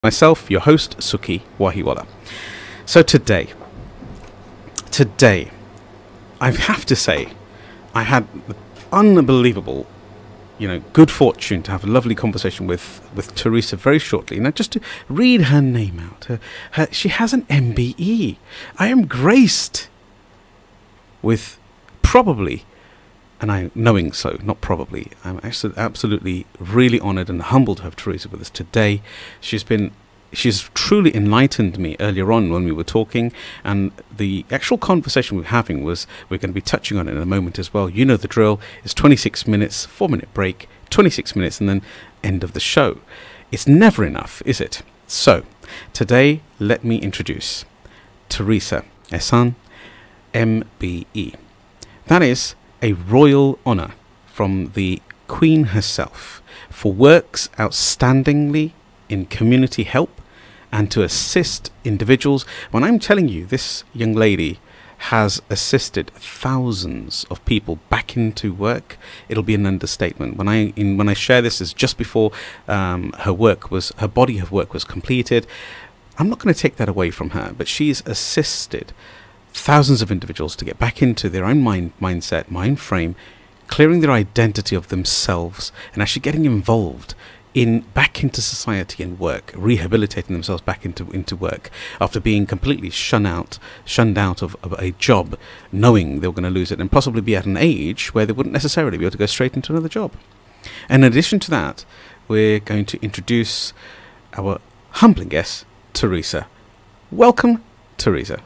Myself, your host, Sukhi Wahiwala. So today, I have to say, I had the unbelievable, good fortune to have a lovely conversation with Teresa very shortly. Now, just to read her name out, she has an MBE. I am graced with probably, knowing so, not probably, I'm actually absolutely really honoured and humbled to have Teresa with us today. She's truly enlightened me earlier on when we were talking, and the actual conversation we're having we're going to be touching on it in a moment as well. You know the drill. It's 26 minutes, 4-minute break, 26 minutes, and then end of the show. It's never enough, is it? So, today, let me introduce Teresa Ehsan, MBE. That is a royal honour from the Queen herself for works outstandingly in community help and to assist individuals. When I'm telling you, this young lady has assisted thousands of people back into work, it'll be an understatement. When I share this as just before her body of work was completed, I'm not going to take that away from her, but she's assisted thousands of individuals to get back into their own mindset, mind frame, clearing their identity of themselves and actually getting involved back into society and work, rehabilitating themselves back into work after being completely shunned out of a job, knowing they were going to lose it and possibly be at an age where they wouldn't necessarily be able to go straight into another job. And in addition to that, we're going to introduce our humbling guest, Teresa. Welcome, Teresa.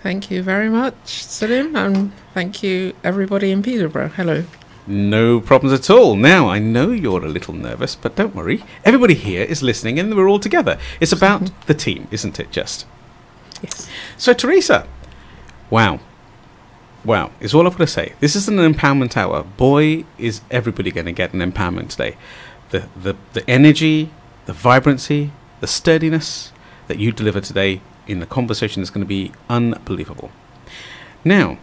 Thank you very much, Salim, and thank you everybody in Peterborough. Hello. No problems at all. Now, I know you're a little nervous, but don't worry. Everybody here is listening and we're all together. It's about the team, isn't it, just? Yes. So, Teresa, wow, is all I've got to say. This is an empowerment hour. Boy, is everybody going to get an empowerment today. The energy, the vibrancy, the sturdiness that you deliver today in the conversation is going to be unbelievable. Now,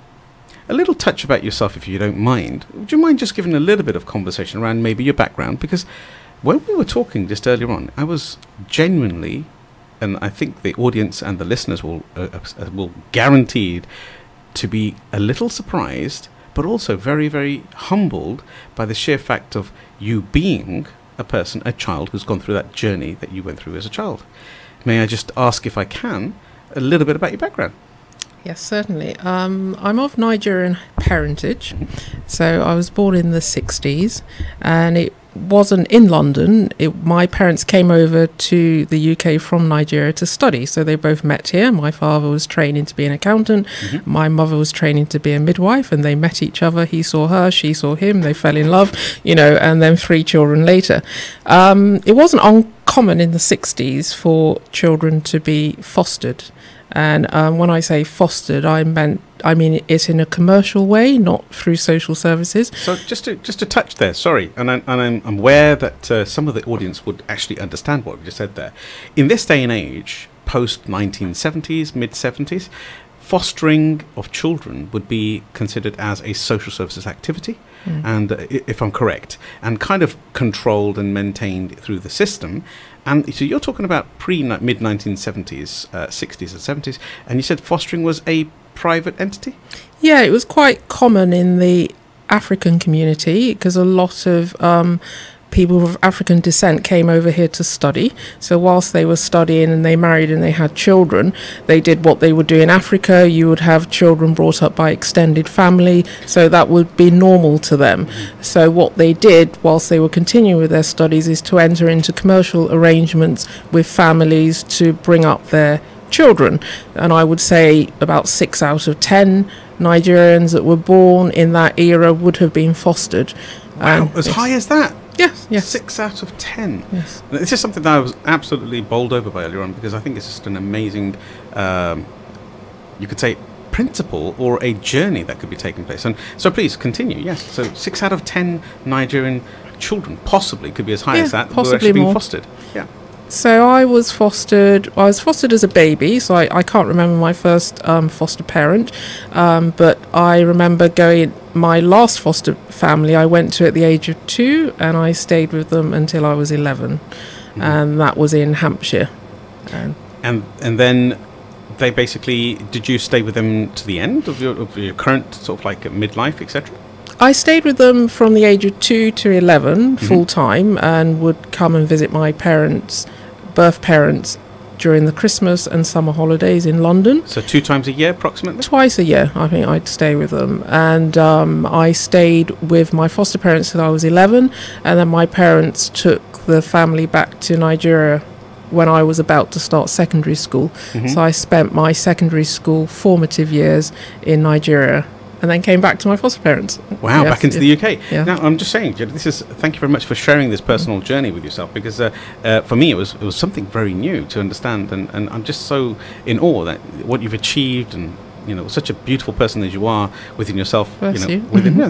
a little touch about yourself, if you don't mind. Would you mind just giving a little bit of conversation around maybe your background? Because when we were talking just earlier on, I was genuinely, and I think the audience and the listeners will guaranteed to be a little surprised, but also very, very humbled by the sheer fact of you being a child who's gone through that journey that you went through as a child. May I just ask, if I can, a little bit about your background? Yes, certainly. I'm of Nigerian parentage, so I was born in the 60s, and it wasn't in London. My parents came over to the UK from Nigeria to study, so they both met here. My father was training to be an accountant, my mother was training to be a midwife, and they met each other. He saw her, she saw him, they fell in love, and then 3 children later. It wasn't uncommon in the 60s for children to be fostered. And when I say fostered, I mean it in a commercial way, not through social services. So just to touch there, sorry, and I'm aware that some of the audience would actually understand what we just said there. In this day and age, post 1970s, mid 70s, fostering of children would be considered as a social services activity, and if I'm correct, and kind of controlled and maintained through the system. And so you're talking about mid 1970s, 60s and 70s, and you said fostering was a private entity? Yeah, it was quite common in the African community because a lot of people of African descent came over here to study. So whilst they were studying and they married and they had children, they did what they would do in Africa. You would have children brought up by extended family, so that would be normal to them. So what they did whilst they were continuing with their studies is to enter into commercial arrangements with families to bring up their children. And I would say about 6 out of 10 Nigerians that were born in that era would have been fostered. Wow, as high as that? Yes. 6 out of 10. Yes. This is something that I was absolutely bowled over by earlier on, because I think it's just an amazing, you could say, principle or a journey that could be taking place. And so please continue. Yes. So 6 out of 10 Nigerian children possibly could be as high as that were actually being fostered. Yeah. So I was fostered as a baby, so I can't remember my first foster parent, but I remember my last foster family I went to at the age of 2, and I stayed with them until I was 11, and that was in Hampshire. And then they basically, did you stay with them to the end of your current sort of like midlife, etc.? I stayed with them from the age of 2 to 11 full time, and would come and visit my birth parents during the Christmas and summer holidays in London. So 2 times a year approximately? Twice a year, I think I'd stay with them. And I stayed with my foster parents till I was 11, and then my parents took the family back to Nigeria when I was about to start secondary school. So I spent my secondary school formative years in Nigeria, and then came back to my foster parents. Wow, back into the UK. Yeah. Now, I'm just saying, thank you very much for sharing this personal journey with yourself, because for me it was something very new to understand, and I'm just so in awe that what you've achieved, and such a beautiful person as you are within yourself. Bless you.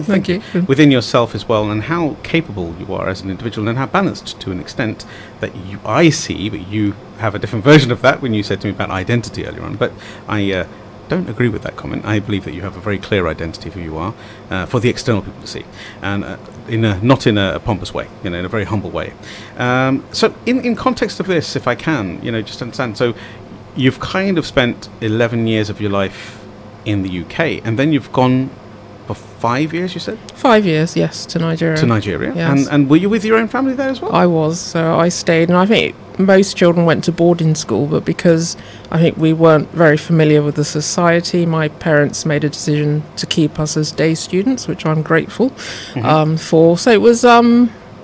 Thank you. Within yourself as well, and how capable you are as an individual, and how balanced to an extent that I see, but you have a different version of that when you said to me about identity earlier on. But I don't agree with that comment. I believe that you have a very clear identity of who you are for the external people to see, and not in a pompous way, in a very humble way. So in context of this, if I can, just understand. So you've kind of spent 11 years of your life in the UK, and then you've gone for 5 years, you said? 5 years, yes, to Nigeria. To Nigeria? Yes. And were you with your own family there as well? I was, so I stayed, and I think most children went to boarding school, but because I think we weren't very familiar with the society, my parents made a decision to keep us as day students, which I'm grateful for. So it was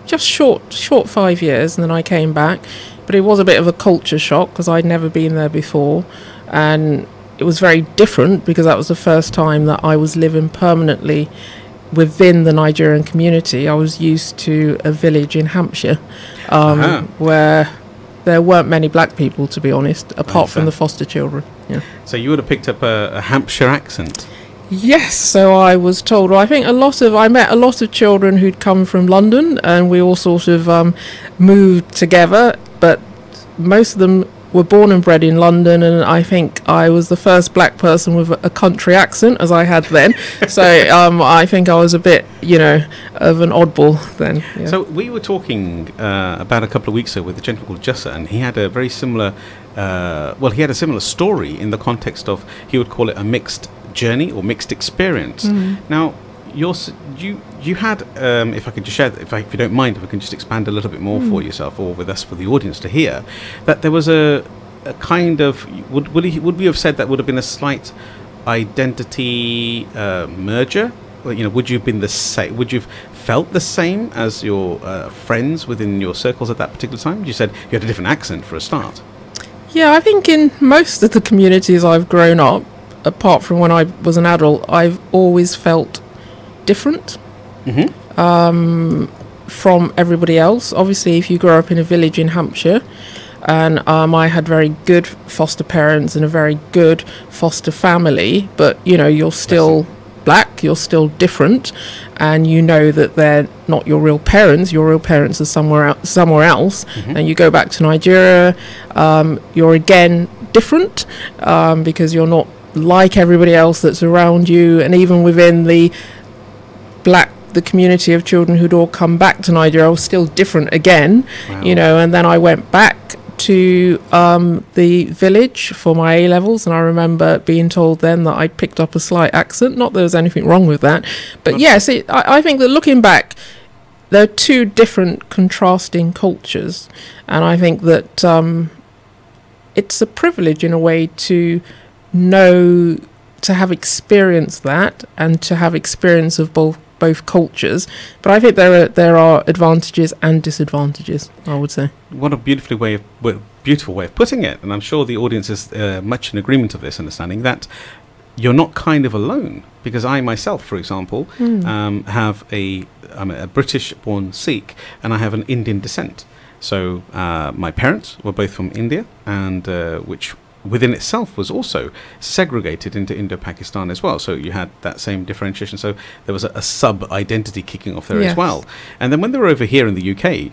just short 5 years, and then I came back, but it was a bit of a culture shock because I'd never been there before, and it was very different because that was the first time that I was living permanently within the Nigerian community. I was used to a village in Hampshire where there weren't many black people, to be honest, apart from the foster children. Yeah. So you would have picked up a Hampshire accent? Yes, so I was told. I think I met a lot of children who'd come from London, and we all sort of moved together, but most of them were born and bred in London, and I think I was the first black person with a country accent, as I had then. So I think I was a bit, of an oddball then. Yeah. So we were talking about a couple of weeks ago with a gentleman called Jussa, and he had a very similar, he had a similar story in the context of, he would call it a mixed journey or mixed experience. Now, you had, if I could just share, if you don't mind, if I can just expand a little bit more for yourself or with us, for the audience to hear, that there was a kind of, would we have said that would have been a slight identity merger? Would you have been the same? Would you have felt the same as your friends within your circles at that particular time? You said you had a different accent for a start. Yeah, I think in most of the communities I've grown up, apart from when I was an adult, I've always felt different from everybody else. Obviously, if you grow up in a village in Hampshire, and I had very good foster parents and a very good foster family, but you're still black, you're still different, and that they're not your real parents. Your real parents are somewhere else, and you go back to Nigeria, you're again different because you're not like everybody else that's around you. And even within the community of children who'd all come back to Nigeria, I was still different again. Wow. And then I went back to the village for my A-levels, and I remember being told then that I'd picked up a slight accent. Not that there was anything wrong with that, but yes, I think that looking back, there are two different contrasting cultures, and I think that it's a privilege in a way to have experienced that and to have experience of both cultures. But I think there are advantages and disadvantages, I would say. What a beautiful way of putting it, and I'm sure the audience is much in agreement of this understanding that you're not kind of alone, because I myself, for example, I'm a British-born Sikh, and I have an Indian descent. So my parents were both from India, and which within itself was also segregated into Indo-Pakistan as well. So you had that same differentiation. So there was a sub-identity kicking off there as well. And then when they were over here in the UK,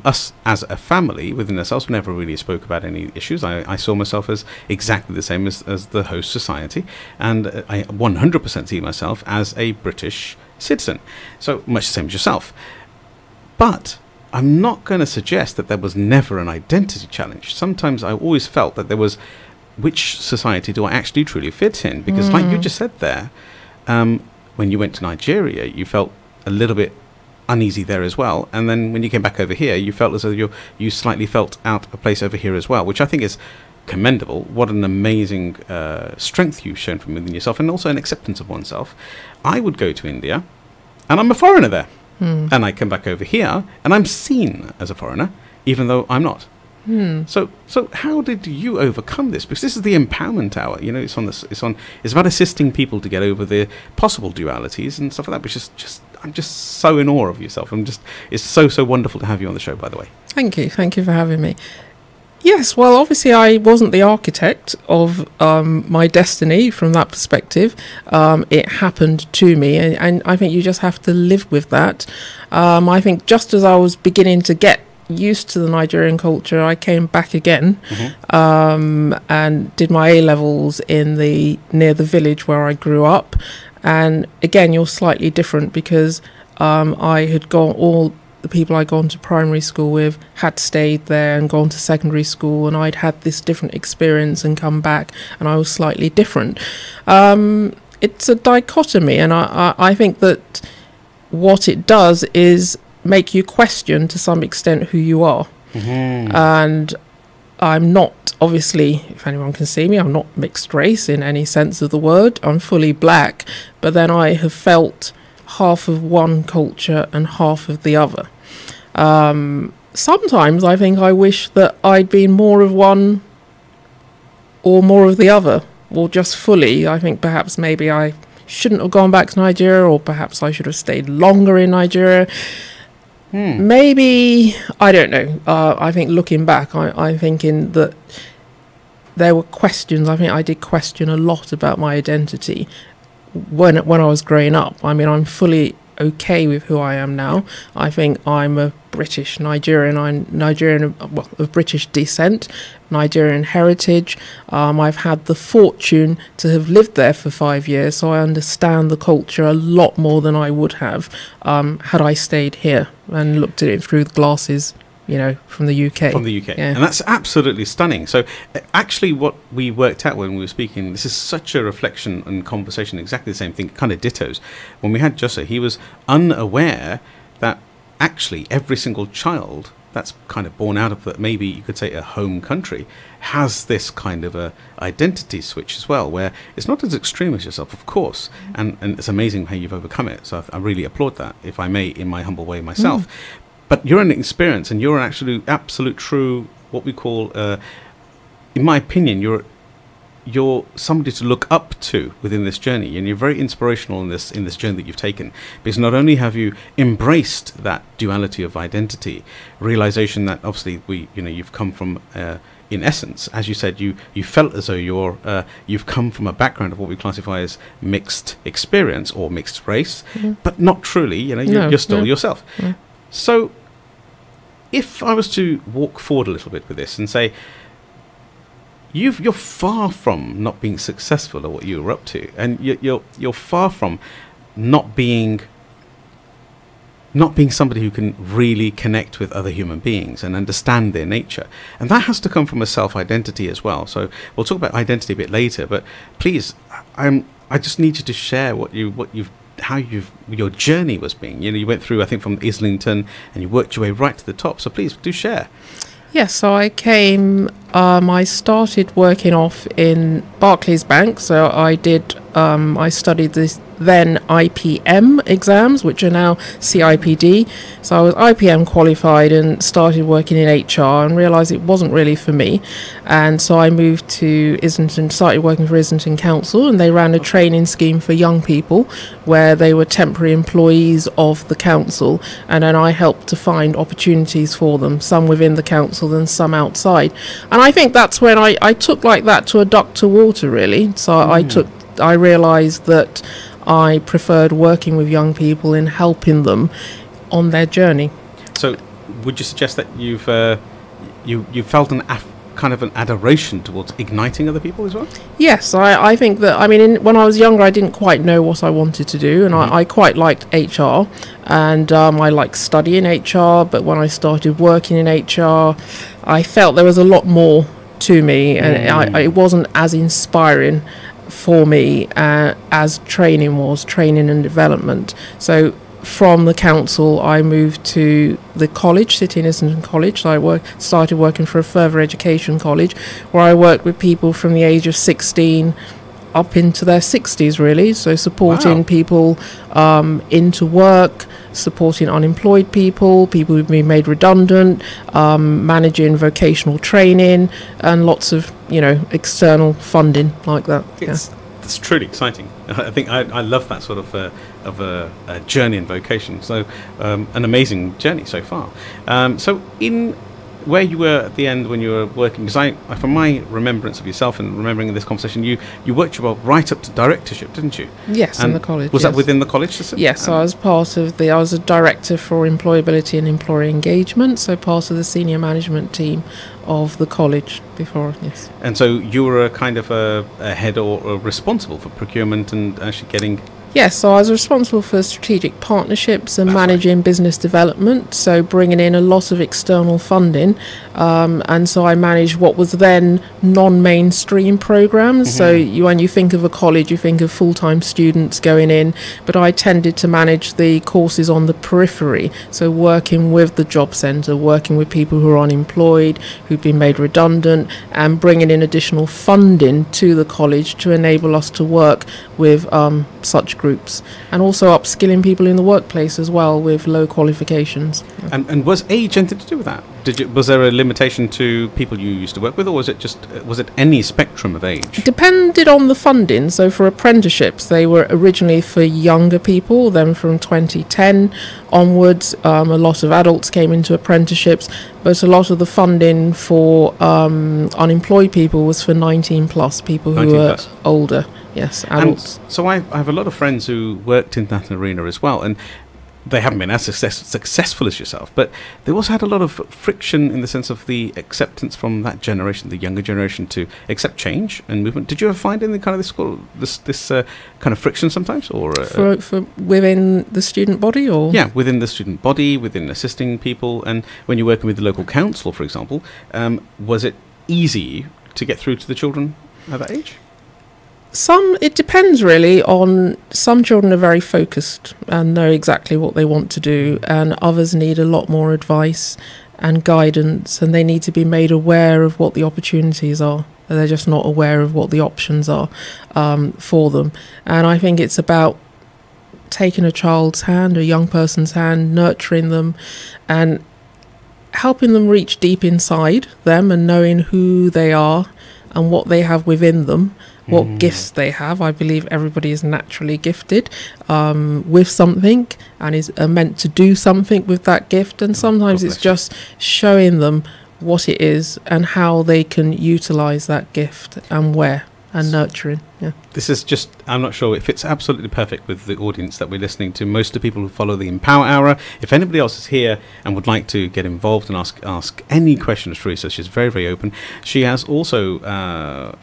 us as a family within ourselves never really spoke about any issues. I saw myself as exactly the same as the host society. And I 100% see myself as a British citizen. So much the same as yourself. But I'm not going to suggest that there was never an identity challenge. Sometimes I always felt that there was, which society do I actually truly fit in? Because like you just said there, when you went to Nigeria, you felt a little bit uneasy there as well. And then when you came back over here, you felt as though you slightly felt out of place over here as well, which I think is commendable. What an amazing strength you've shown from within yourself, and also an acceptance of oneself. I would go to India, and I'm a foreigner there. And I come back over here, and I'm seen as a foreigner, even though I'm not. So how did you overcome this? Because this is the empowerment hour. You know, it's about assisting people to get over the possible dualities and stuff like that. Which is I'm just so in awe of yourself. It's so wonderful to have you on the show. By the way, thank you for having me. Yes, well, obviously I wasn't the architect of my destiny from that perspective. It happened to me, and I think you just have to live with that. I think just as I was beginning to get used to the Nigerian culture, I came back again and did my A-levels near the village where I grew up. And again, you're slightly different because I had all the people I'd gone to primary school with had stayed there and gone to secondary school, and I'd had this different experience and come back, and I was slightly different. It's a dichotomy, and I think that what it does is make you question to some extent who you are. And I'm not, obviously, if anyone can see me, I'm not mixed race in any sense of the word. I'm fully black, but then I have felt half of one culture and half of the other. Sometimes I think I wish that I'd been more of one or more of the other, or just fully. I think perhaps maybe I shouldn't have gone back to Nigeria, or perhaps I should have stayed longer in Nigeria. Maybe, I don't know. I think looking back, I'm thinking that there were questions. I think I did question a lot about my identity when I was growing up. I mean, I'm fully okay with who I am now. I think I'm a British Nigerian. I'm Nigerian, well, of British descent, Nigerian heritage. I've had the fortune to have lived there for 5 years, so I understand the culture a lot more than I would have had I stayed here and looked at it through the glasses, you know, from the UK. From the UK. Yeah. And that's absolutely stunning. So actually what we worked out when we were speaking, this is such a reflection and conversation, exactly the same thing, kind of dittos. When we had Jossa, he was unaware that actually every single child that's kind of born out of maybe you could say a home country has this kind of a identity switch as well, where it's not as extreme as yourself, of course, and it's amazing how you've overcome it. So I really applaud that, if I may, in my humble way myself. But you're an experience, and you're an absolute true, what we call, in my opinion, you're somebody to look up to within this journey, and you're very inspirational in this journey that you've taken, because not only have you embraced that duality of identity, realization that obviously you've come from, in essence, as you said, you felt as though you've come from a background of what we classify as mixed experience or mixed race, but not truly. You're still yourself. So if I was to walk forward a little bit with this and say, you're far from not being successful at what you were up to, and you're far from not being somebody who can really connect with other human beings and understand their nature, and that has to come from a self-identity as well. So we'll talk about identity a bit later, but please, I just need you to share how your journey was being. You went through, I think, from Islington, and you worked your way right to the top. So please do share. Yes, so I started working off in Barclays Bank. So I studied this then IPM exams, which are now CIPD. So I was IPM qualified and started working in HR and realised it wasn't really for me. And so I moved to Islington, started working for Islington Council, and they ran a training scheme for young people where they were temporary employees of the council, and then I helped to find opportunities for them, some within the council and some outside. And I think that's when I took like that to a duck to water, really. So I realised that I preferred working with young people and helping them on their journey. So would you suggest that you felt kind of an adoration towards igniting other people as well? Yes, I think that, I mean, when I was younger, I didn't quite know what I wanted to do, and I quite liked HR, and I liked studying HR, but when I started working in HR, I felt there was a lot more to me, and it wasn't as inspiring for me as training and development. So from the council, I moved to the college, City and Islington College. So I started working for a further education college, where I worked with people from the age of 16 up into their 60s, really. So supporting people into work, supporting unemployed people who've been made redundant, managing vocational training, and lots of, external funding like that. It's truly exciting. I think I love that sort of a journey in vocation. So an amazing journey so far. So in where you were at the end when you were working, because from my remembrance of yourself and remembering this conversation, you worked your way right up to directorship, didn't you? Yes, in the college. Was that within the college system? Yes, I was I was a director for employability and employer engagement, so part of the senior management team of the college before, yes. And so you were a kind of a head or responsible for procurement and actually getting... Yes, so I was responsible for strategic partnerships and managing business development, so bringing in a lot of external funding, and so I managed what was then non-mainstream programs. So when you think of a college, you think of full-time students going in, but I tended to manage the courses on the periphery, so working with the job centre, working with people who are unemployed, who've been made redundant, and bringing in additional funding to the college to enable us to work with such groups, and also upskilling people in the workplace as well with low qualifications. And was age anything to do with that? Was there a limitation to people you used to work with, or was it any spectrum of age? It depended on the funding. So for apprenticeships, they were originally for younger people. Then from 2010 onwards, a lot of adults came into apprenticeships, but a lot of the funding for unemployed people was for 19 plus, people who were older. Yes, adults. And so I have a lot of friends who worked in that arena as well, and they haven't been as successful as yourself, but they also had a lot of friction in the sense of the acceptance from that generation, the younger generation, to accept change and movement. Did you ever find any kind of this kind of friction sometimes, or for within the student body, or within the student body, within assisting people, and when you're working with the local council, for example, was it easy to get through to the children at that age? It depends really on, some children are very focused and know exactly what they want to do, and others need a lot more advice and guidance, and they need to be made aware of what the opportunities are. They're just not aware of what the options are for them. And I think it's about taking a child's hand, a young person's hand, nurturing them and helping them reach deep inside them, and knowing who they are and what they have within them, what gifts they have. I believe everybody is naturally gifted with something, and is meant to do something with that gift, and sometimes it's just showing them what it is and how they can utilize that gift, and where, and nurturing. This is just, I'm not sure, it fits absolutely perfect with the audience that we're listening to. Most of the people who follow the Empower Hour. If anybody else is here and would like to get involved and ask any questions, Teresa, she's very, very open. She has also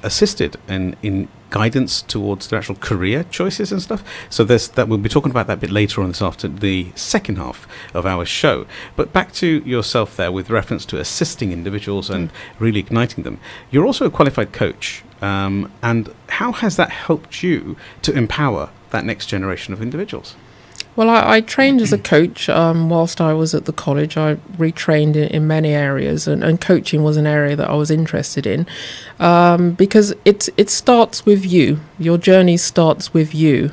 assisted in guidance towards their actual career choices and stuff. So we'll be talking about that a bit later on this afternoon, the second half of our show. But back to yourself there, with reference to assisting individuals and really igniting them. You're also a qualified coach. And how has that helped you to empower that next generation of individuals? Well, I trained as a coach whilst I was at the college. I retrained in many areas, and coaching was an area that I was interested in because it starts with you. Your journey starts with you.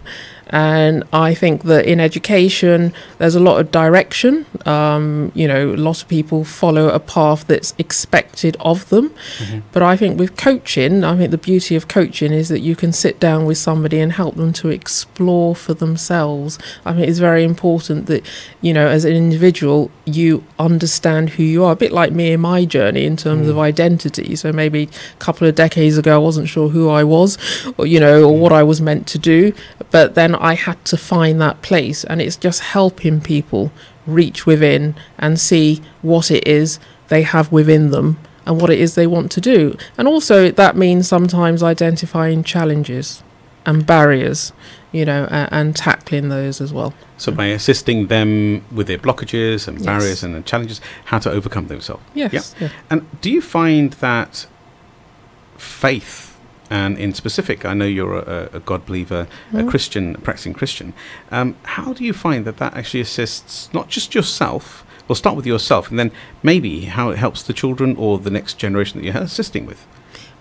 And I think that in education, there's a lot of direction. A lot of people follow a path that's expected of them. But I think with coaching, I think the beauty of coaching is that you can sit down with somebody and help them to explore for themselves. I think it's very important that, as an individual, you understand who you are. A bit like me in my journey in terms of identity. So maybe a couple of decades ago, I wasn't sure who I was, or what I was meant to do. But then I had to find that place, and it's just helping people reach within and see what it is they have within them and what it is they want to do. And also that means sometimes identifying challenges and barriers, and tackling those as well. So by assisting them with their blockages and barriers and challenges, how to overcome themselves. Yes. Yeah. And do you find that faith, and in specific, I know you're a God believer, a Christian, a practicing Christian, how do you find that actually assists not just yourself? We'll start with yourself, and then maybe how it helps the children or the next generation that you're assisting with.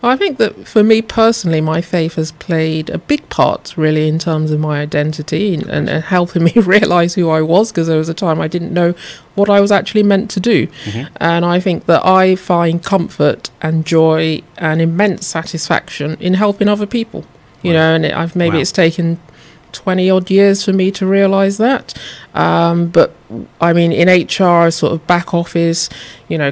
Well, I think that for me personally, my faith has played a big part really in terms of my identity and helping me realise who I was, because there was a time I didn't know what I was actually meant to do. And I think that I find comfort and joy and immense satisfaction in helping other people, and it's taken 20 odd years for me to realise that. But I mean, in HR, sort of back office,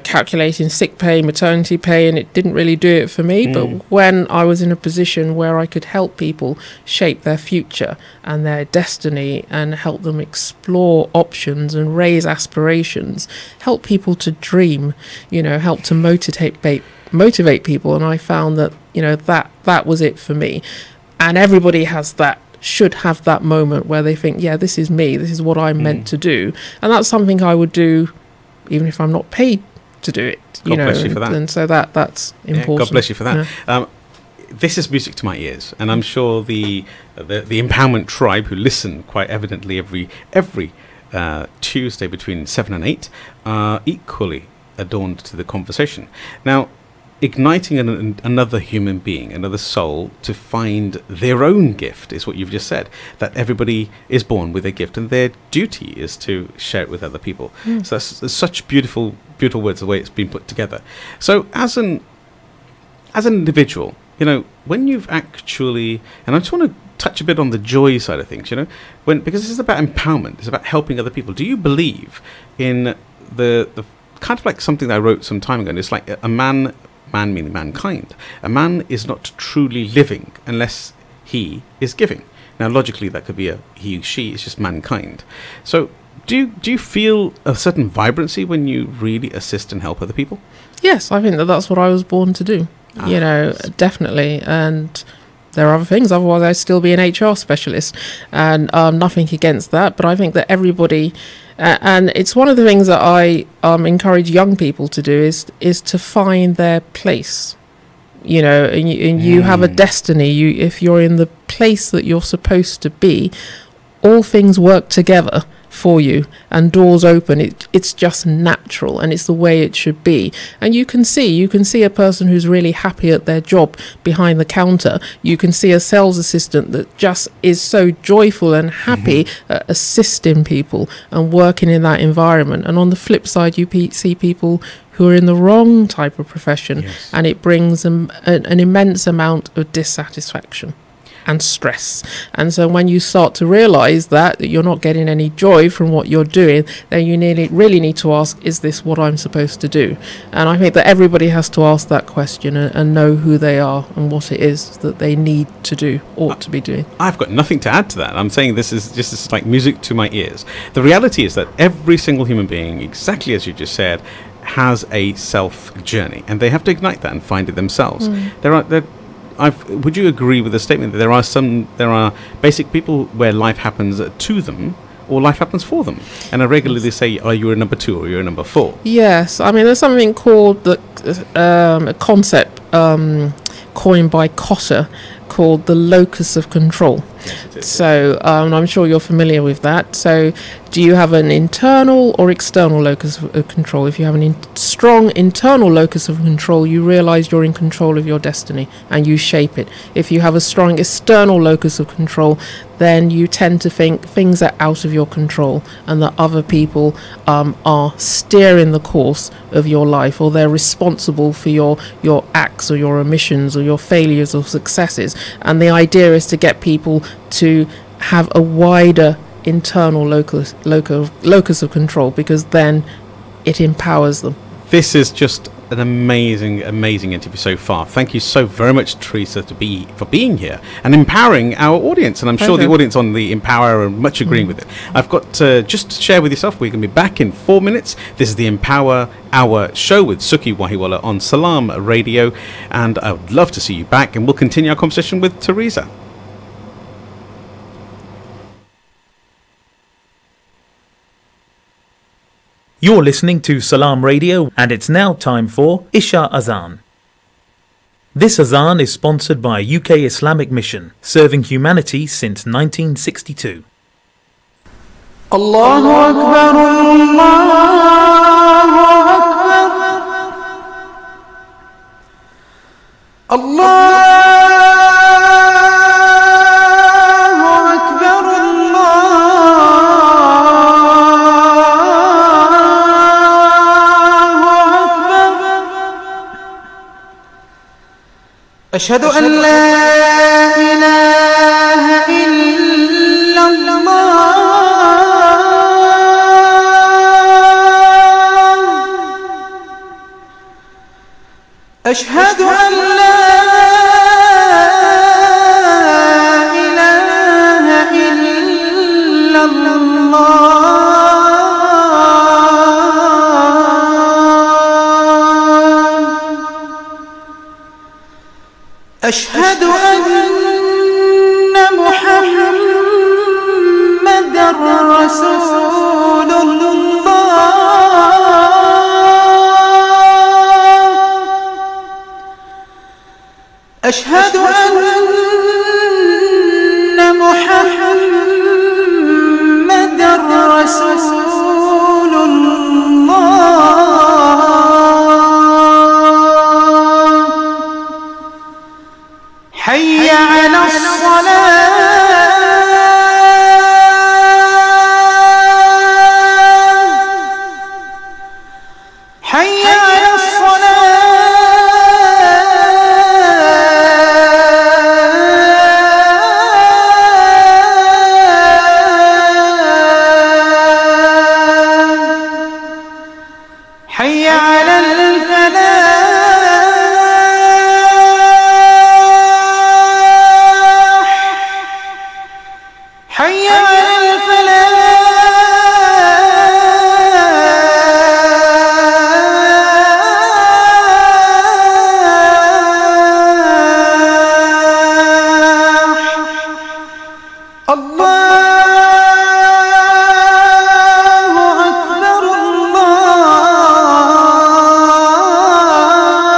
calculating sick pay, maternity pay, and it didn't really do it for me. But when I was in a position where I could help people shape their future and their destiny and help them explore options and raise aspirations, help people to dream, help to motivate people. And I found that, that was it for me. And everybody should have that moment where they think, yeah, this is me, this is what I'm meant to do. And that's something I would do even if I'm not paid to do it. God bless you for that. And so that's important. God bless you for that. Yeah. This is music to my ears, and I'm sure the empowerment tribe who listen quite evidently every Tuesday between 7 and 8 are equally adorned to the conversation. Now, igniting another human being, another soul, to find their own gift is what you've just said, that everybody is born with a gift and their duty is to share it with other people. So that's such beautiful words, the way it's been put together. So as an individual, when you've actually, and I just want to touch a bit on the joy side of things, because this is about empowerment, it's about helping other people. Do you believe in the kind of like something that I wrote some time ago, and it's like a man meaning mankind. A man is not truly living unless he is giving. Now, logically, that could be a he, she. It's just mankind. So, do you feel a certain vibrancy when you really assist and help other people? Yes, I think that's what I was born to do. Definitely. And there are other things. Otherwise, I'd still be an HR specialist. And nothing against that. But I think that everybody. And it's one of the things that I encourage young people to do is to find their place, and you have a destiny. If you're in the place that you're supposed to be, all things work together for you and doors open. It's just natural, and it's the way it should be. And you can see a person who's really happy at their job behind the counter. You can see a sales assistant that just is so joyful and happy at assisting people and working in that environment. And on the flip side, you see people who are in the wrong type of profession, and it brings them an immense amount of dissatisfaction and stress. And so when you start to realize that you're not getting any joy from what you're doing, then you really need to ask, is this what I'm supposed to do? And I think that everybody has to ask that question and know who they are and what it is that they need to do, ought to be doing. I've got nothing to add to that. I'm saying this is like music to my ears. The reality is that every single human being, exactly as you just said, has a self journey, and they have to ignite that and find it themselves. Would you agree with the statement that there are basic people where life happens to them or life happens for them? And I regularly say, are you a number 2 or you're a number 4? Yes. I mean, there's something called a concept coined by Cotter called the locus of control. So I'm sure you're familiar with that. So do you have an internal or external locus of control? If you have a strong internal locus of control, you realize you're in control of your destiny and you shape it. If you have a strong external locus of control, then you tend to think things are out of your control and that other people are steering the course of your life, or they're responsible for your acts or your omissions or your failures or successes. And the idea is to get people to have a wider internal locus of control, because then it empowers them. This is just an amazing interview so far. Thank you so very much, Teresa, for being here and empowering our audience. And I'm sure the audience on the Empower are much agreeing with it. I've got just to share with yourself, we're going to be back in 4 minutes. This is the Empower Hour show with Sukhi Wahiwala on Salam Radio, and I would love to see you back, and we'll continue our conversation with Teresa. You're listening to Salam Radio, and it's now time for Isha Azan. This Azan is sponsored by UK Islamic Mission, serving humanity since 1962. Allahu Akbar, Allahu Akbar, Allah. أشهد أن لا إله إلا الله أشهد أن لا إله إلا الله أشهد أن محمدًا رسول الله أشهد أن محمدًا رسول الله حي على الصلاة حي على الصلاة حي على الفلاح حي على الفلاح الله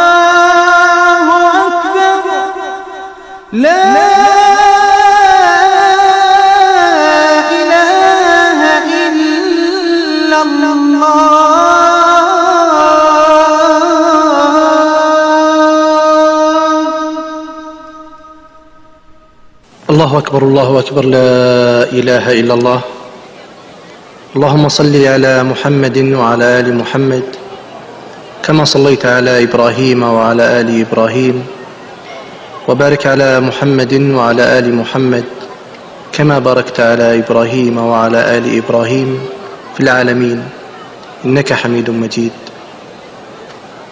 أكبر الله أكبر لا الله أكبر الله أكبر لا إله إلا الله. اللهم صل على محمد وعلى آل محمد كما صليت على إبراهيم وعلى آل إبراهيم، وبارك على محمد وعلى آل محمد كما باركت على إبراهيم وعلى آل إبراهيم في العالمين إنك حميد مجيد.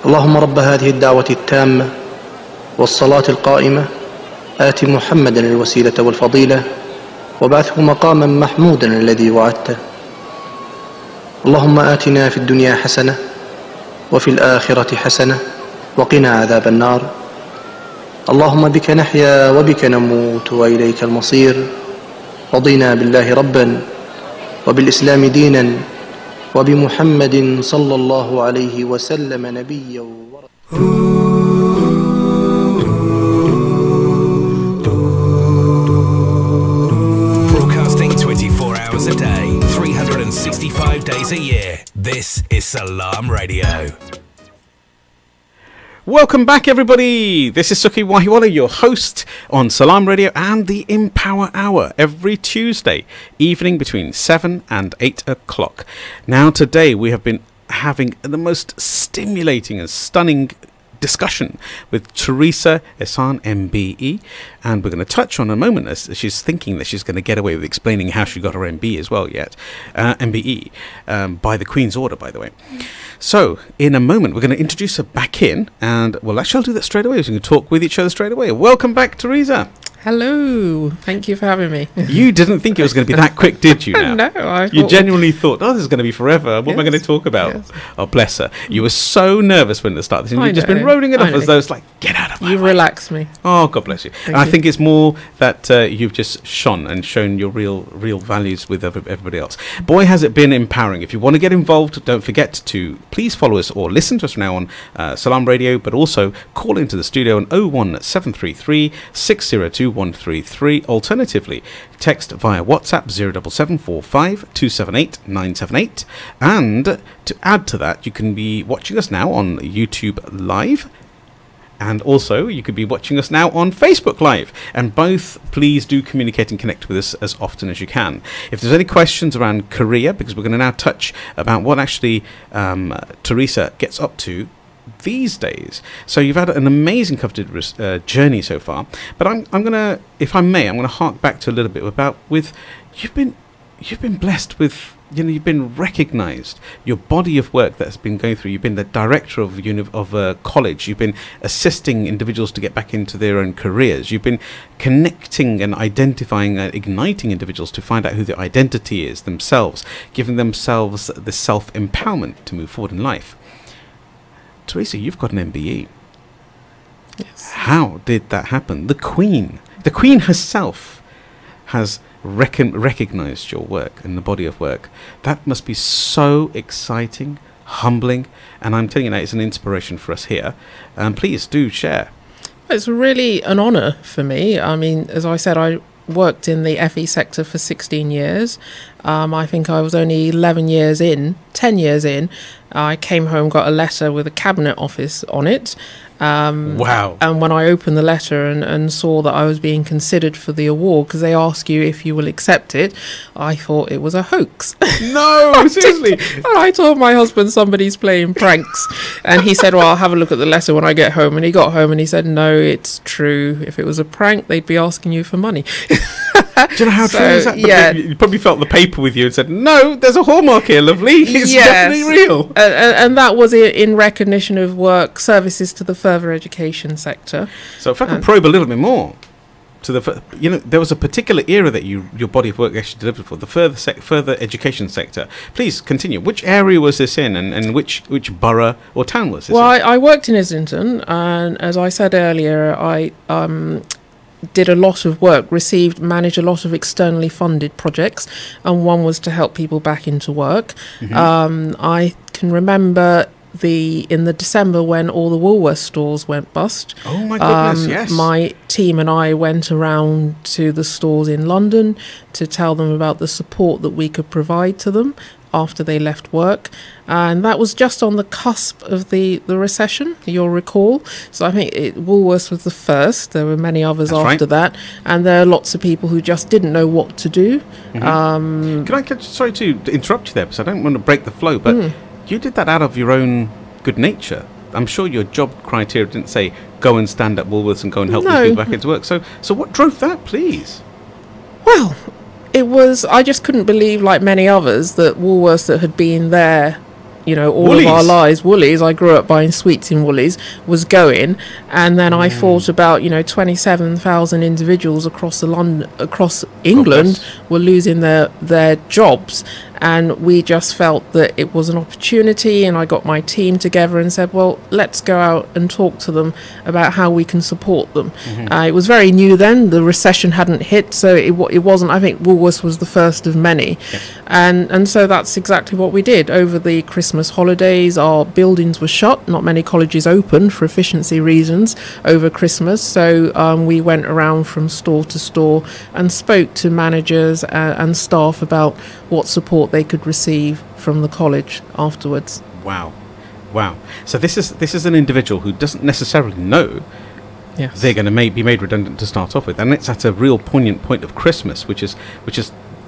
اللهم رب هذه الدعوة التامة والصلاة القائمة آت محمدا الوسيلة والفضيلة وابعثه مقاما محمودا الذي وعدته. اللهم آتنا في الدنيا حسنة وفي الآخرة حسنة وقنا عذاب النار. اللهم بك نحيا وبك نموت وإليك المصير. رضينا بالله ربا وبالإسلام دينا وبمحمد صلى الله عليه وسلم نبيا Broadcasting 24 hours a day, 365 days a year. This is Salam Radio. Welcome back, everybody. This is Sukhi Wahiwala, your host on Salam Radio and the Empower Hour every Tuesday evening between 7 and 8 o'clock. Now, today we have been having the most stimulating and stunning discussion with Teresa Ehsan, MBE, and we're going to touch on a moment as she's thinking that she's going to get away with explaining how she got her MBE as well MBE, by the Queen's order, by the way. So, in a moment, we're going to introduce her back in, and well, actually, I'll do that straight away, so we can talk with each other straight away. Welcome back, Teresa. Hello. Thank you for having me. You didn't think it was going to be that quick, did you? Now? No, You genuinely thought, oh, this is going to be forever. What am I going to talk about? Yes. Oh, bless her. You were so nervous when it started, and I you've just know, been rolling it I off as know. though it's like, get out of my You way. relax me. Oh, God bless you. And I think it's more that you've just shone and shown your real values with everybody else. Boy, has it been empowering. If you want to get involved, don't forget to please follow us or listen to us now on Salam Radio, but also call into the studio on 01733 602 133. Alternatively, text via WhatsApp 07745 278 978. And to add to that, you can be watching us now on YouTube Live. And also, you could be watching us now on Facebook Live. And both, please do communicate and connect with us as often as you can. If there's any questions around career, because we're going to now touch about what actually Teresa gets up to these days. So you've had an amazing coveted journey so far. But I'm going to, if I may, I'm going to hark back to a little bit about you've been blessed with. You've been recognised. Your body of work that's been going through. You've been the director of a college. You've been assisting individuals to get back into their own careers. You've been connecting and identifying, igniting individuals to find out who their identity is themselves, giving themselves the self-empowerment to move forward in life. Teresa, you've got an MBE. Yes. How did that happen? The Queen herself has recognized your work and the body of work. That must be so exciting, humbling, and I'm telling you now, it's an inspiration for us here. Please do share. It's really an honour for me. I mean, as I said, I worked in the FE sector for 16 years. I think I was only 10 years in. I came home, got a letter with a cabinet office on it. Wow. And when I opened the letter and saw that I was being considered for the award, because they ask you if you will accept it, I thought it was a hoax. No, seriously. And I told my husband somebody's playing pranks. And he said, well, I'll have a look at the letter when I get home. And he got home and he said, no, it's true. If it was a prank, they'd be asking you for money. Do you know how true is that? Yeah. You probably felt the paper with you and said, no, there's a hallmark here, lovely. It's Yes. definitely real. And that was in recognition of work services to the further education sector. So if I can probe a little bit more to there was a particular era that your body of work actually delivered for, the further education sector. Please continue. Which area was this in, and which borough or town was this Well, in? I worked in Islington, and as I said earlier, I did a lot of work, managed a lot of externally funded projects, and one was to help people back into work. I can remember in the December when all the Woolworths stores went bust. Oh my goodness, yes. My team and I went around to the stores in London to tell them about the support that we could provide to them after they left work, and that was just on the cusp of the recession, you'll recall. So I think Woolworths was the first. There were many others after that, and there are lots of people who just didn't know what to do. Sorry to interrupt you there, because I don't want to break the flow, but you did that out of your own good nature. I'm sure your job criteria didn't say go and stand at Woolworths and go and help these people back into work. So what drove that, please? Well, I just couldn't believe, like many others, that Woolworths that had been there, all Woolies. of our lives, Woolies, I grew up buying sweets in Woolies, was going. And then I thought about, 27,000 individuals across England were losing their jobs. And we just felt that it was an opportunity, and I got my team together and said, well, let's go out and talk to them about how we can support them. It was very new then. The recession hadn't hit, so it wasn't, I think Woolworths was the first of many. Yes. And so that's exactly what we did. Over the Christmas holidays, our buildings were shut. Not many colleges opened for efficiency reasons over Christmas. So we went around from store to store and spoke to managers and staff about what support they could receive from the college afterwards. Wow. So this is an individual who doesn't necessarily know they're going to be made redundant to start off with, and it's at a real poignant point of Christmas, which is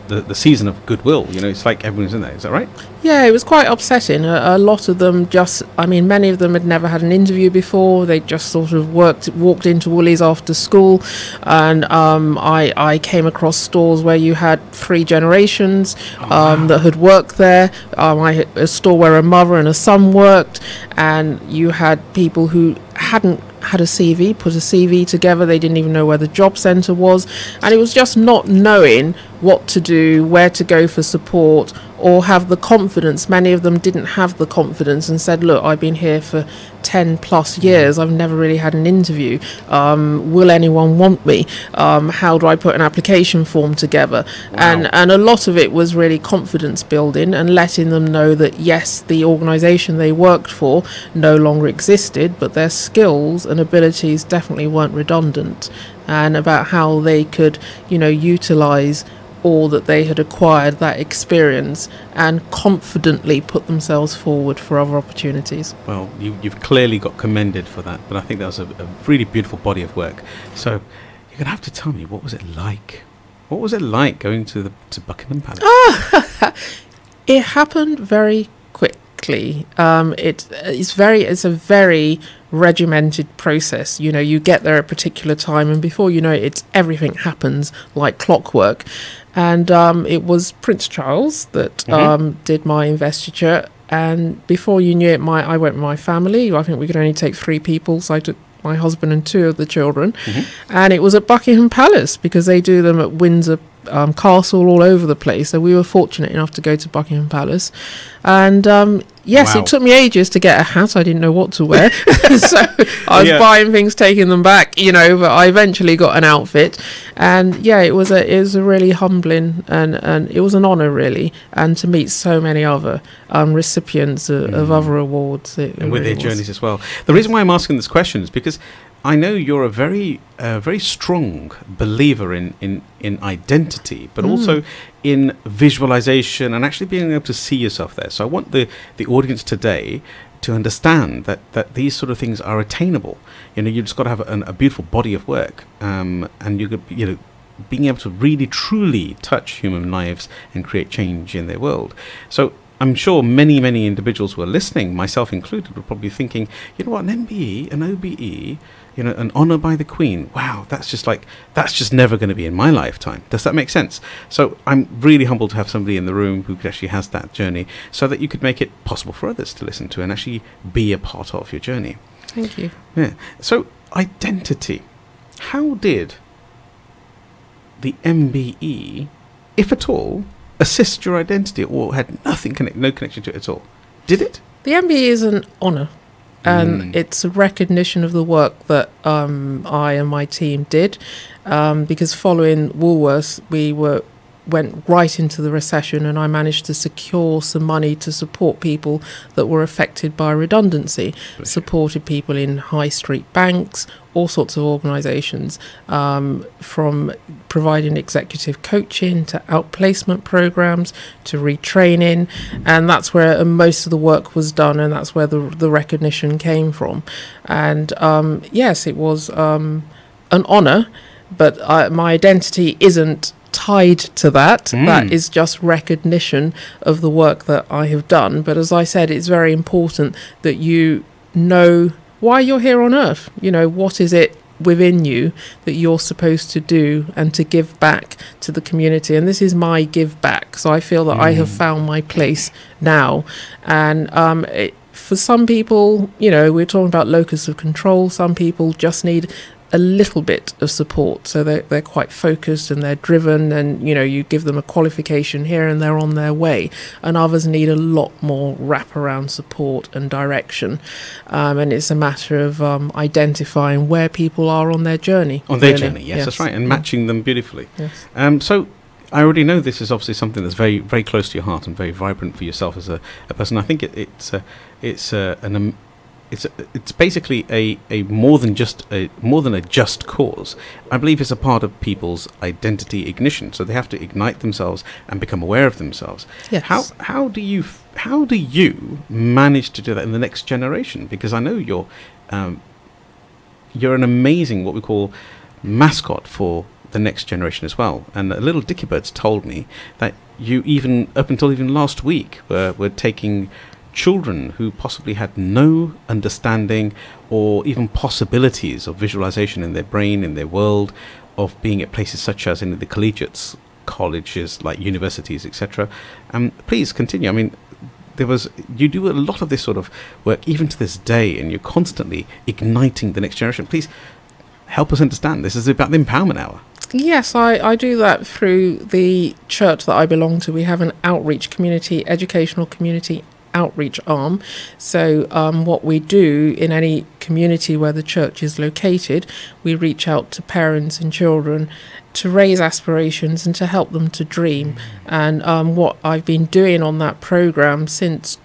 the season of goodwill. You know, it's like everyone's in there. Is that right? Yeah, it was quite upsetting. A lot of them just, I mean, many of them had never had an interview before. They just sort of walked into Woolies after school, and I came across stores where you had 3 generations that had worked there. I had a store where a mother and a son worked, and you had people who hadn't had a CV, put a CV together. They didn't even know where the job centre was, and it was just not knowing what to do, where to go for support, or have the confidence. Many of them didn't have the confidence and said, look, I've been here for 10 plus years, I've never really had an interview, will anyone want me, how do I put an application form together? Wow. And a lot of it was really confidence building and letting them know that yes, the organisation they worked for no longer existed, but their skills and abilities definitely weren't redundant, and about how they could, you know, utilise all that they had acquired, that experience, and confidently put themselves forward for other opportunities. Well, you've clearly got commended for that, but I think that was a really beautiful body of work. So you're going to have to tell me, what was it like? What was it like going to Buckingham Palace? It happened very quickly. It's a very regimented process. You know, you get there at a particular time, and before you know it, everything happens like clockwork. And it was Prince Charles that did my investiture, and before you knew it, I went with my family. I think we could only take 3 people, so I took my husband and 2 of the children, and it was at Buckingham Palace, because they do them at Windsor Castle, all over the place. So we were fortunate enough to go to Buckingham Palace, and yes, Wow. It took me ages to get a hat. I didn't know what to wear, so I was buying things, taking them back, you know. But I eventually got an outfit, and yeah, it was a really humbling, and it was an honour really, and to meet so many other recipients of other awards, And with their journeys as well. The reason why I'm asking this question is because I know you're a very strong believer in identity, but also in visualization and actually being able to see yourself there. So I want the audience today to understand that these sort of things are attainable. You know, you've just got to have a beautiful body of work, and you could, you know, being able to really truly touch human lives and create change in their world. So I'm sure many individuals who are listening, myself included, were probably thinking, you know what, an MBE, an OBE, you know, an honour by the Queen. Wow, that's just never going to be in my lifetime. Does that make sense? So I'm really humbled to have somebody in the room who actually has that journey, so that you could make it possible for others to listen to and actually be a part of your journey. Thank you. Yeah. So identity. How did the MBE, if at all, assist your identity, or had no connection to it at all? Did it? The MBE is an honour, and it's a recognition of the work that I and my team did, because following Woolworths, we went right into the recession, and I managed to secure some money to support people that were affected by redundancy. Supported people in high street banks, all sorts of organisations, from providing executive coaching to outplacement programs to retraining, and that's where most of the work was done, and that's where the recognition came from. And yes, it was an honour, but my identity isn't tied to that. That is just recognition of the work that I have done. But as I said, it's very important that you know why you're here on earth. You know, what is it within you that you're supposed to do and to give back to the community. And this is my give back. So I feel that I have found my place now. And for some people, you know, we're talking about locus of control. Some people just need a little bit of support, so they're quite focused and they're driven, and you know, you give them a qualification here and they're on their way. And others need a lot more wraparound support and direction, and it's a matter of identifying where people are on their journey. On their journey, yes, that's right, and matching them beautifully. Yes. So I already know this is obviously something that's very, very close to your heart and very vibrant for yourself as a person. I think it's basically a more than a just cause. I believe it's a part of people's identity ignition. So they have to ignite themselves and become aware of themselves. Yes. How do you manage to do that in the next generation? Because I know you're an amazing, what we call, mascot for the next generation as well. And little Dicky Birds told me that you even, up until even last week, were taking children who possibly had no understanding or even possibilities of visualization in their brain, in their world, of being at places such as in the collegiates, colleges like universities, etc. Please continue. I mean, you do a lot of this sort of work even to this day, and you're constantly igniting the next generation. Please help us understand. This is about the Empowerment Hour. Yes, I do that through the church that I belong to. We have an outreach community, educational community outreach arm. So what we do in any community where the church is located, we reach out to parents and children to raise aspirations and to help them to dream. And what I've been doing on that program since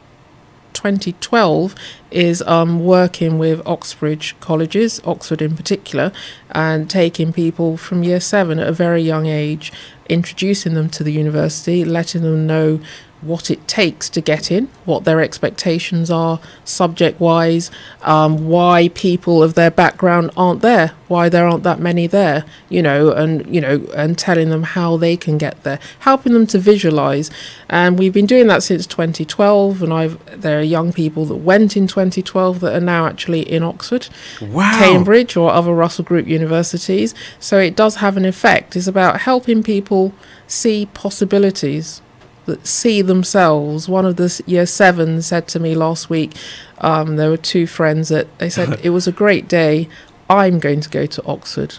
2012 is working with Oxbridge colleges, Oxford in particular, and taking people from year 7 at a very young age, introducing them to the university, letting them know what it takes to get in, what their expectations are subject-wise, why people of their background aren't there, why there aren't that many there, and telling them how they can get there, helping them to visualize. And we've been doing that since 2012, and there are young people that went in 2012 that are now actually in Oxford, wow, Cambridge, or other Russell Group universities. So it does have an effect. It's about helping people see possibilities, that see themselves. One of the year 7 said to me last week, there were 2 friends that they said, it was a great day, I'm going to go to Oxford.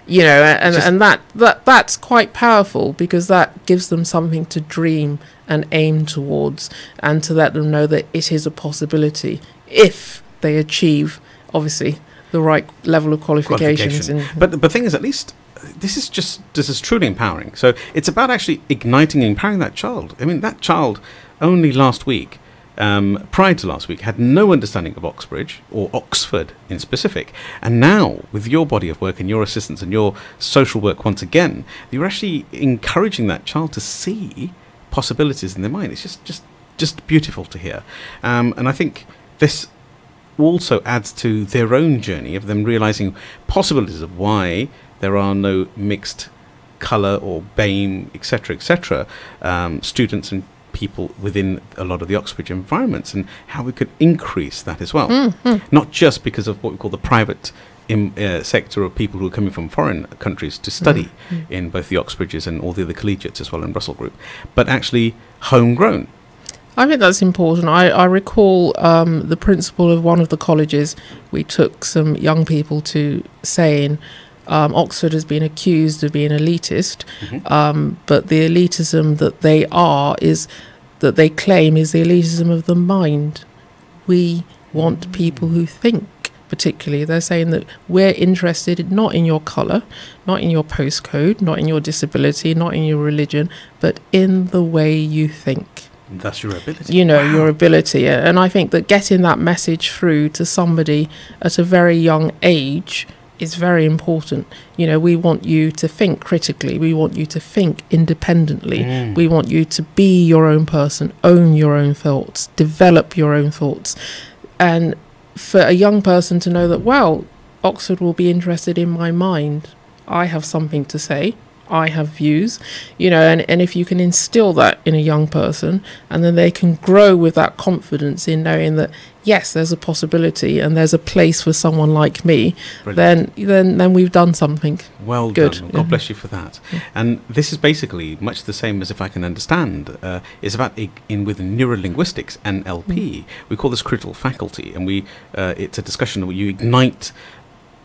And that's quite powerful, because that gives them something to dream and aim towards, and to let them know that it is a possibility if they achieve, obviously, the right level of qualifications. But the thing is, at least this is truly empowering. So it's about actually igniting and empowering that child. I mean, that child only last week, prior to last week, had no understanding of Oxbridge or Oxford in specific. And now, with your body of work and your assistance and your social work, once again, you're actually encouraging that child to see possibilities in their mind. It's just beautiful to hear. And I think this also adds to their own journey of them realizing possibilities of why there are no mixed colour or BAME, etc., students and people within a lot of the Oxbridge environments, and how we could increase that as well. Not just because of what we call the private sector of people who are coming from foreign countries to study in both the Oxbridges and all the other collegiates as well in Russell Group, but actually homegrown. I think that's important. I recall the principal of one of the colleges, we took some young people to saying, Oxford has been accused of being elitist, but the elitism that they claim is the elitism of the mind. We want people who think, particularly. They're saying that we're interested not in your colour, not in your postcode, not in your disability, not in your religion, but in the way you think. That's your ability. Your ability. And I think that getting that message through to somebody at a very young age is very important. We want you to think critically. We want you to think independently. We want you to be your own person, own your own thoughts, develop your own thoughts. And for a young person to know that, well, Oxford will be interested in my mind. I have something to say. I have views, and if you can instill that in a young person, and then they can grow with that confidence in knowing that, yes, there's a possibility and there's a place for someone like me, then we've done something well good. Done. God bless you for that. And this is basically much the same as, if I can understand, it's about with neurolinguistics and NLP. We call this critical faculty, and it's a discussion where you ignite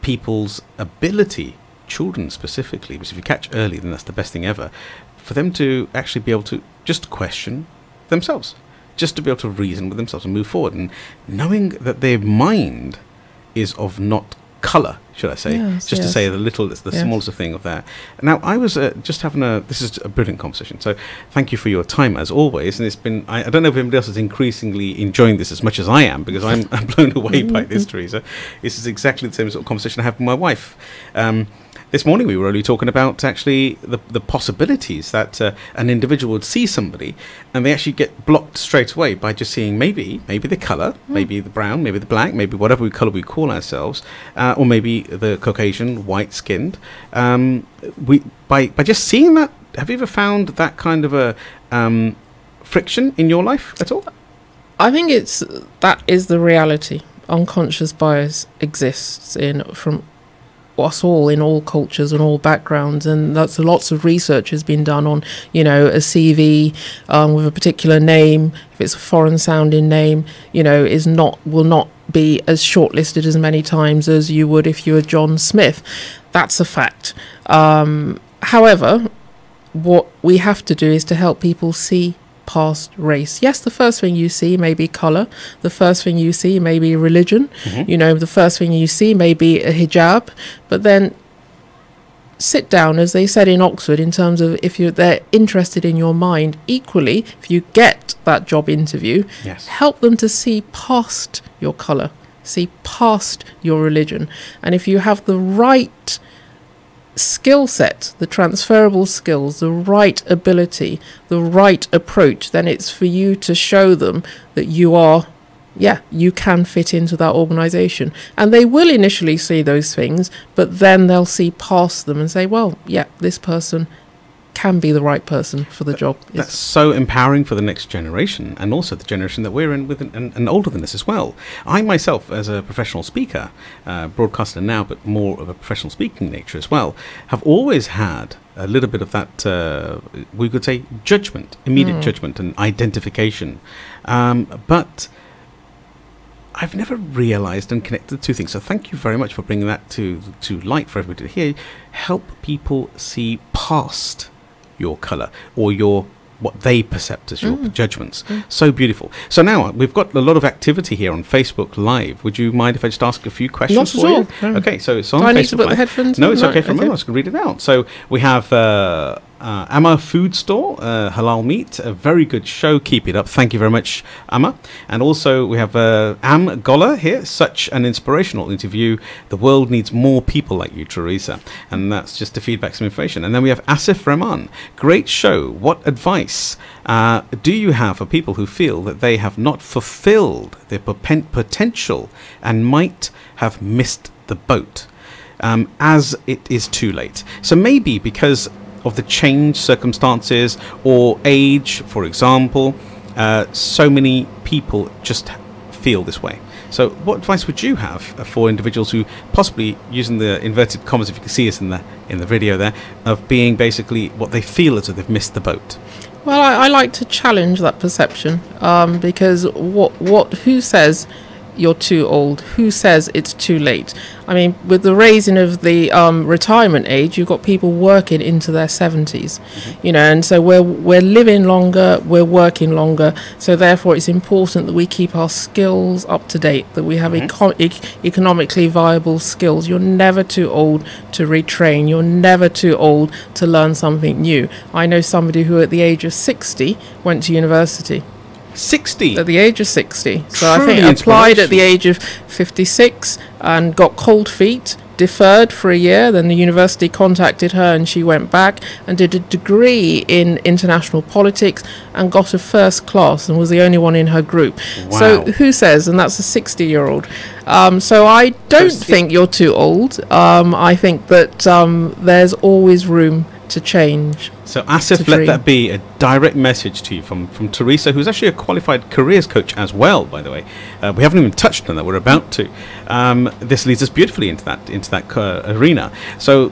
people's ability, children specifically, because if you catch early, then that's the best thing ever, for them to actually be able to just question themselves, just to be able to reason with themselves and move forward, and knowing that their mind is of not colour, should I say, to say it's the smallest thing of that. Now, I was just having this is a brilliant conversation, so thank you for your time as always, and it's been, I don't know if anybody else is increasingly enjoying this as much as I am, because I'm blown away by this, Teresa. This is exactly the same sort of conversation I have with my wife. This morning we were only talking about actually the possibilities that an individual would see somebody and they actually get blocked straight away by just seeing maybe the colour, maybe the brown, maybe the black, maybe whatever colour we call ourselves, or maybe the Caucasian, white-skinned. By just seeing that, have you ever found that kind of a friction in your life at all? I think that is the reality. Unconscious bias exists from us all, in all cultures and all backgrounds, and that's lots of research has been done on, a CV with a particular name. If it's a foreign sounding name, will not be as shortlisted as many times as you would if you were John Smith. That's a fact. However, what we have to do is to help people see past race. Yes, the first thing you see may be colour, the first thing you see may be religion, the first thing you see may be a hijab, but then sit down, as they said in Oxford, in terms of if they're interested in your mind. Equally, if you get that job interview, help them to see past your colour, see past your religion, and if you have the right skill set, the transferable skills, the right ability, the right approach, then it's for you to show them that you can fit into that organisation. And they will initially see those things, but then they'll see past them and say, well, this person can be the right person for the job. That's so empowering for the next generation, and also the generation that we're in with, and older than this as well. I myself, as a professional speaker, broadcaster now, but more of a professional speaking nature as well, have always had a little bit of that, we could say, judgment, immediate judgment and identification. But I've never realised and connected the two things. So thank you very much for bringing that to light for everybody to hear. Help people see past your colour or what they perceive as your judgments. So beautiful. So now we've got a lot of activity here on Facebook Live. Would you mind if I just ask a few questions for you? No. Okay, so it's on Do I Facebook need to put Live. the headphones No, on? it's Right, okay for a moment. I was going to read it out. So we have Amma Food Store, halal meat, a very good show. Keep it up. Thank you very much, Amma. And also we have Am Gola here. Such an inspirational interview. The world needs more people like you, Teresa. And that's just to feedback some information. And then we have Asif Rahman. Great show. What advice do you have for people who feel that they have not fulfilled their potential and might have missed the boat as it is too late? So maybe because of the changed circumstances or age, for example, so many people just feel this way. So what advice would you have for individuals who possibly, using the inverted commas, if you can see us in the video there, of being basically what they feel as if they've missed the boat? Well, I like to challenge that perception, because who says you're too old? Who says it's too late? I mean, with the raising of the retirement age, you've got people working into their 70s, and so we're living longer, we're working longer, so therefore it's important that we keep our skills up to date, that we have economically viable skills. You're never too old to retrain. You're never too old to learn something new. I know somebody who at the age of 60 went to university. 60? At the age of 60. So Truly I think applied at the age of 56 and got cold feet, deferred for a year. Then the university contacted her and she went back and did a degree in international politics and got a first class and was the only one in her group. Wow. So who says? And that's a 60-year-old. So I don't think you're too old. I think that there's always room to change. So Asif, let that be a direct message to you from Teresa, who's actually a qualified careers coach as well, by the way. We haven't even touched on that. We're about to. This leads us beautifully into that arena. So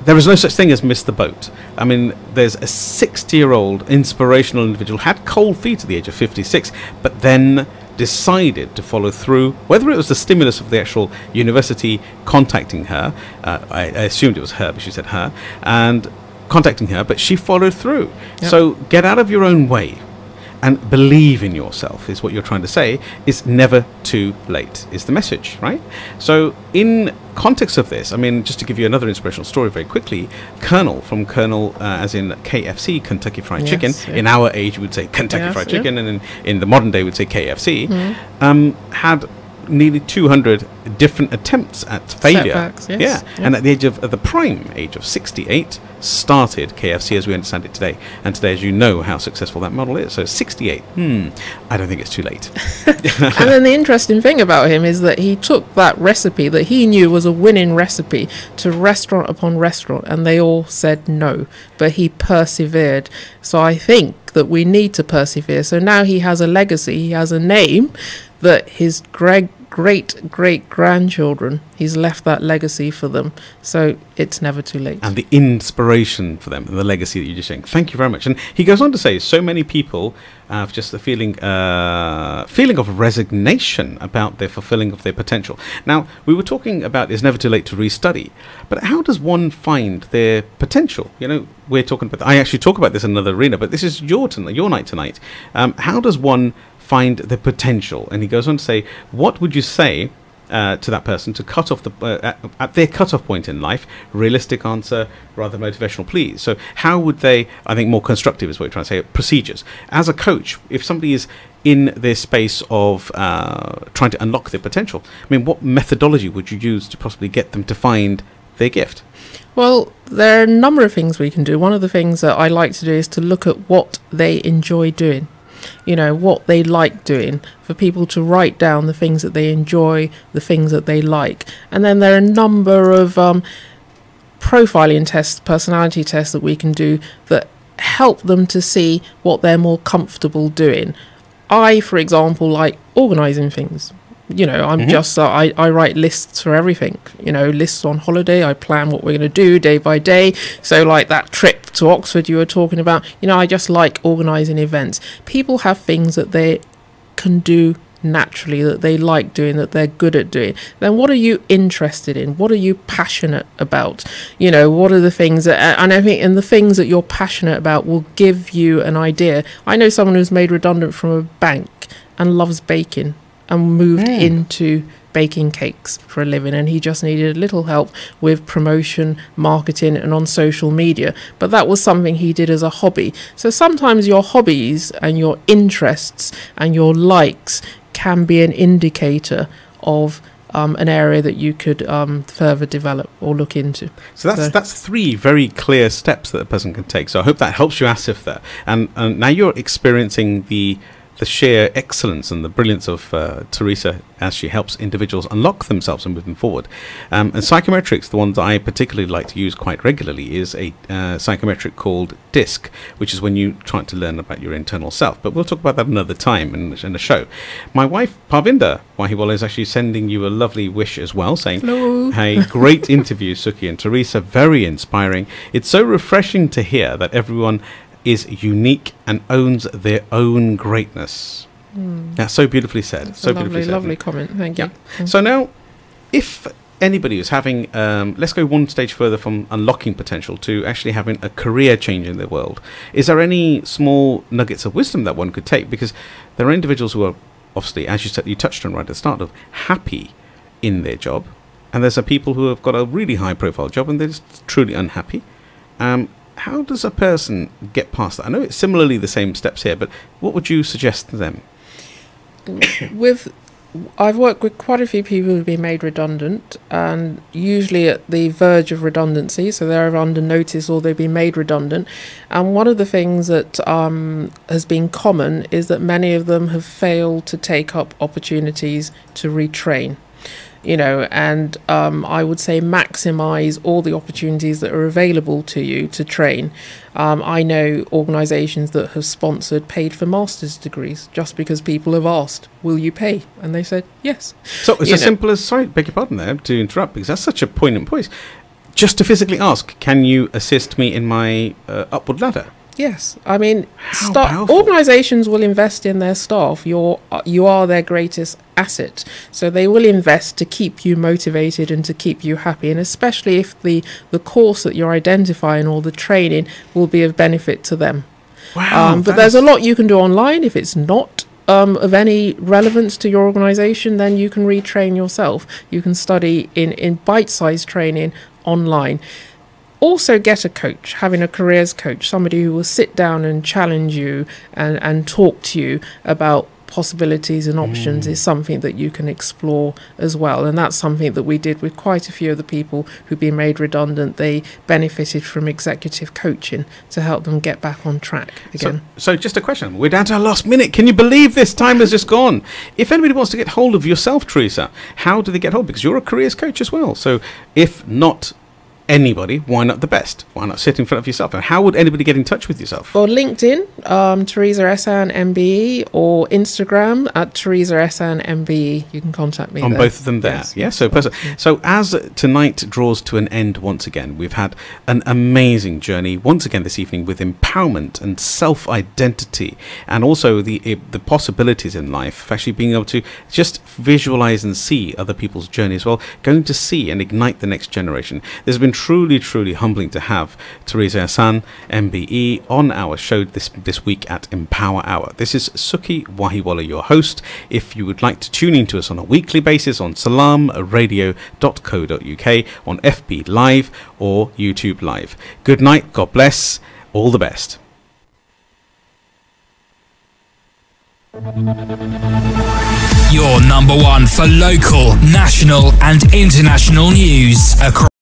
there is no such thing as miss the boat. I mean, there's a 60-year-old inspirational individual, had cold feet at the age of 56, but then decided to follow through, whether it was the stimulus of the actual university contacting her, I assumed it was her, but she said her, and contacting her, but she followed through. Yep. So get out of your own way and believe in yourself, is what you're trying to say. It's never too late, is the message, right? So in context of this, I mean, just to give you another inspirational story very quickly, Colonel, as in KFC, Kentucky Fried Chicken, in our age we would say Kentucky Fried Chicken, and in the modern day we would say KFC, had nearly 200 different attempts at failure. Setbacks, yes. Yeah. Yeah. And at the age of, at the prime age of 68, started KFC as we understand it today. And today, as you know, how successful that model is. So 68, I don't think it's too late. And then the interesting thing about him is that he took that recipe that he knew was a winning recipe to restaurant upon restaurant, and they all said no, but he persevered. So I think that we need to persevere. So now he has a legacy, he has a name that his great-great-grandchildren, he's left that legacy for them. So it's never too late. And the inspiration for them and the legacy that you're just saying. Thank you very much. And he goes on to say, so many people have just a feeling of resignation about their fulfilling of their potential. Now, we were talking about it's never too late to restudy, but how does one find their potential? You know, we're talking about, I actually talk about this in another arena, but this is your night tonight. How does one find the potential? And he goes on to say, what would you say to that person to cut off at their cut-off point in life? Realistic answer, rather motivational, please. So how would they, I think more constructive is what you're trying to say, procedures. As a coach, if somebody is in their space of trying to unlock their potential, I mean, what methodology would you use to possibly get them to find their gift? Well, there are a number of things we can do. One of the things that I like to do is to look at what they enjoy doing. You know, what they like doing, for people to write down the things that they enjoy, the things that they like. And then there are a number of profiling tests, personality tests that we can do that help them to see what they're more comfortable doing. I, for example, like organising things. You know, I'm just, I write lists for everything, you know, lists on holiday. I plan what we're going to do day by day. So like that trip to Oxford you were talking about, you know, I just like organising events. People have things that they can do naturally, that they like doing, that they're good at doing. Then what are you interested in? What are you passionate about? You know, what are the things that, and I think, and the things that you're passionate about will give you an idea. I know someone who's made redundant from a bank and loves baking, and moved into baking cakes for a living, and he just needed a little help with promotion, marketing, and on social media. But that was something he did as a hobby. So sometimes your hobbies and your interests and your likes can be an indicator of an area that you could further develop or look into. So that's three very clear steps that a person can take. So I hope that helps you, Asif, there. And now you're experiencing the sheer excellence and the brilliance of Teresa as she helps individuals unlock themselves and moving forward. And psychometrics, the ones I particularly like to use quite regularly, is a psychometric called DISC, which is when you try to learn about your internal self. But we'll talk about that another time in the show. My wife, Parvinder Wahiwala, is actually sending you a lovely wish as well, saying, hello. Hey, great interview, Sukhi and Teresa, very inspiring. It's so refreshing to hear that everyone is unique and owns their own greatness. That's so beautifully said. That's so a beautifully said. lovely comment. Thank you. So now, if anybody is having, let's go one stage further from unlocking potential to actually having a career change in their world, is there any small nuggets of wisdom that one could take? Because there are individuals who are obviously, as you said, you touched on right at the start, of happy in their job, and there's some people who have got a really high profile job and they're just truly unhappy. How does a person get past that? I know it's similarly the same steps here, but what would you suggest to them? I've worked with quite a few people who've been made redundant, and usually at the verge of redundancy, so they're under notice or they've been made redundant. And one of the things that has been common is that many of them have failed to take up opportunities to retrain. You know, and I would say maximize all the opportunities that are available to you to train. I know organisations that have sponsored, paid for master's degrees just because people have asked, will you pay? And they said, yes. So it's as simple as, sorry, beg your pardon there to interrupt, because that's such a poignant point. Just to physically ask, can you assist me in my upward ladder? Yes, I mean, powerful. Organisations will invest in their staff. You are their greatest asset, so they will invest to keep you motivated and to keep you happy. And especially if the course that you're identifying or the training will be of benefit to them. Wow, but there's a lot you can do online. If it's not of any relevance to your organisation, then you can retrain yourself. You can study in bite-sized training online. Also get a coach, having a careers coach, somebody who will sit down and challenge you and talk to you about possibilities and options is something that you can explore as well. And that's something that we did with quite a few of the people who've been made redundant. They benefited from executive coaching to help them get back on track again. So just a question. We're down to our last minute. Can you believe this time has just gone? If anybody wants to get hold of yourself, Teresa, how do they get hold? Because you're a careers coach as well. So if not anybody, why not the best? Why not sit in front of yourself? And how would anybody get in touch with yourself? Or LinkedIn, Teresa Ehsan MBE, or Instagram at Teresa Ehsan MBE. You can contact me on there. both of them there. Yes. Yeah, so so as tonight draws to an end once again, we've had an amazing journey once again this evening with empowerment and self-identity, and also the possibilities in life of actually being able to just visualize and see other people's journey as well, going to see and ignite the next generation. There's been truly humbling to have Teresa Ehsan MBE on our show this week at Empower Hour. This is Sukhi Wahiwala, your host. If you would like to tune in to us on a weekly basis on salamradio.co.uk, on FB Live or YouTube Live. Good night, God bless, all the best. Your number one for local, national and international news across